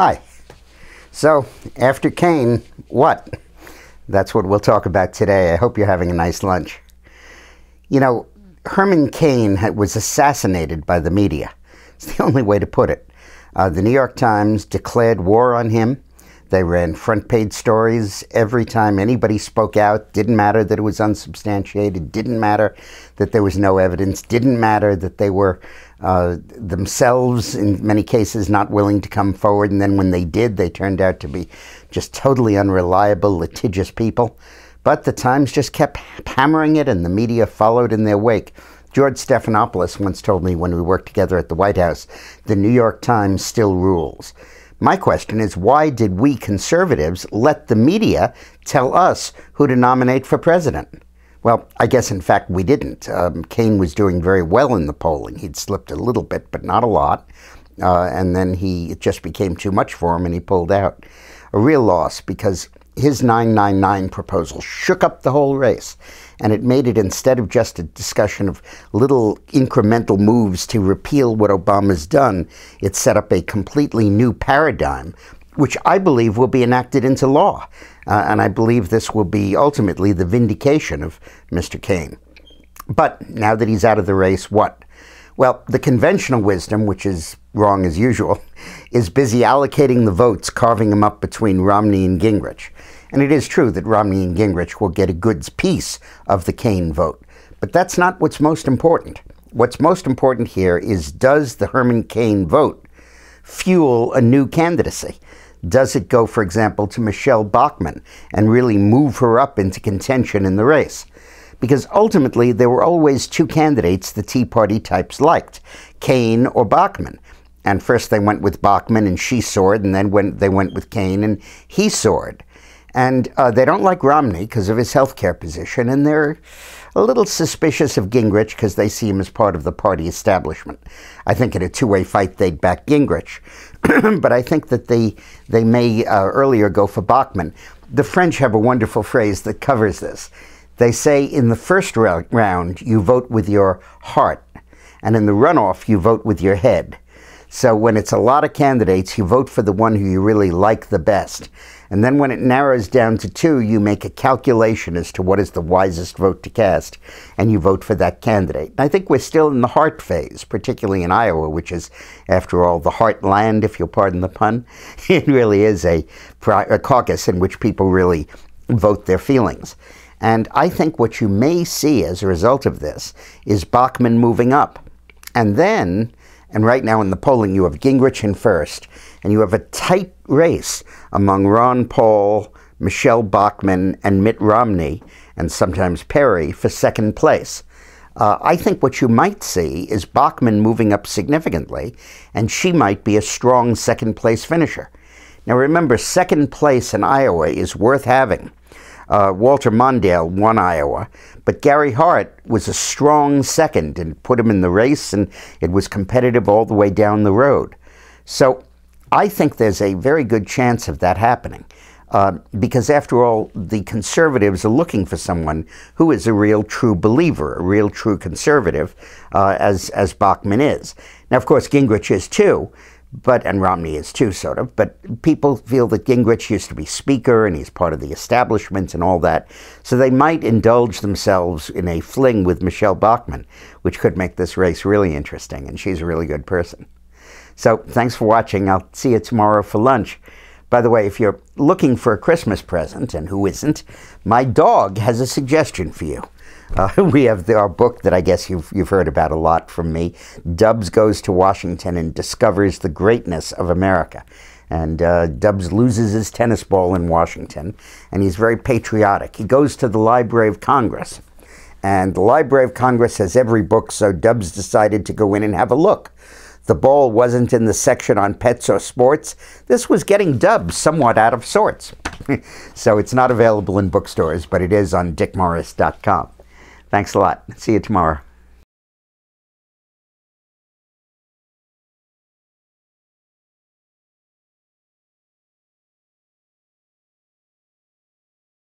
Hi. So, after Cain, what? That's what we'll talk about today. I hope you're having a nice lunch. You know, Herman Cain was assassinated by the media. It's the only way to put it. The New York Times declared war on him. They ran front page stories every time anybody spoke out. Didn't matter that it was unsubstantiated. Didn't matter that there was no evidence. Didn't matter that they were themselves, in many cases, not willing to come forward. And then when they did, they turned out to be just totally unreliable, litigious people. But the Times just kept hammering it, and the media followed in their wake. George Stephanopoulos once told me when we worked together at the White House, the New York Times still rules. My question is, why did we conservatives let the media tell us who to nominate for president? Well, I guess, in fact, we didn't. Cain was doing very well in the polling. He'd slipped a little bit, but not a lot. And then it just became too much for him, and he pulled out. A real loss, because his 999 proposal shook up the whole race. And it made it, instead of just a discussion of little incremental moves to repeal what Obama's done, it set up a completely new paradigm, which I believe will be enacted into law. And I believe this will be ultimately the vindication of Mr. Cain. But now that he's out of the race, what? Well, the conventional wisdom, which is wrong as usual, is busy allocating the votes, carving them up between Romney and Gingrich. And it is true that Romney and Gingrich will get a good piece of the Cain vote. But that's not what's most important. What's most important here is, does the Herman Cain vote fuel a new candidacy? Does it go, for example, to Michelle Bachmann and really move her up into contention in the race? Because ultimately, there were always two candidates the Tea Party types liked, Cain or Bachmann. And first they went with Bachmann and she soared, and then they went with Cain and he soared. And they don't like Romney because of his health care position, and they're a little suspicious of Gingrich because they see him as part of the party establishment. I think in a two-way fight they'd back Gingrich, but I think that they may earlier go for Bachmann. The French have a wonderful phrase that covers this. They say in the first round you vote with your heart, and in the runoff you vote with your head. So when it's a lot of candidates, you vote for the one who you really like the best. And then when it narrows down to two, you make a calculation as to what is the wisest vote to cast, and you vote for that candidate. And I think we're still in the heart phase, particularly in Iowa, which is, after all, the heartland, if you'll pardon the pun. It really is a caucus in which people really vote their feelings. And I think what you may see as a result of this is Bachmann moving up. And then, and right now in the polling, you have Gingrich in first, and you have a tight race among Ron Paul, Michelle Bachmann, and Mitt Romney, and sometimes Perry, for second place. I think what you might see is Bachmann moving up significantly, and she might be a strong second-place finisher. Now remember, second place in Iowa is worth having. Walter Mondale won Iowa, but Gary Hart was a strong second and put him in the race, and it was competitive all the way down the road. So I think there's a very good chance of that happening, because after all, the conservatives are looking for someone who is a real true believer, a real true conservative, as Bachmann is. Now, of course, Gingrich is too, and Romney is too, sort of, but people feel that Gingrich used to be speaker and he's part of the establishment and all that, so they might indulge themselves in a fling with Michelle Bachmann, which could make this race really interesting, and she's a really good person. So thanks for watching. I'll see you tomorrow for lunch. By the way, if you're looking for a Christmas present, and who isn't, my dog has a suggestion for you. We have our book that I guess you've heard about a lot from me, Dubs Goes to Washington and Discovers the Greatness of America. And Dubs loses his tennis ball in Washington, and he's very patriotic. He goes to the Library of Congress, and the Library of Congress has every book, so Dubs decided to go in and have a look. The ball wasn't in the section on pets or sports. This was getting Dubs somewhat out of sorts. So it's not available in bookstores, but it is on dickmorris.com. Thanks a lot. See you tomorrow.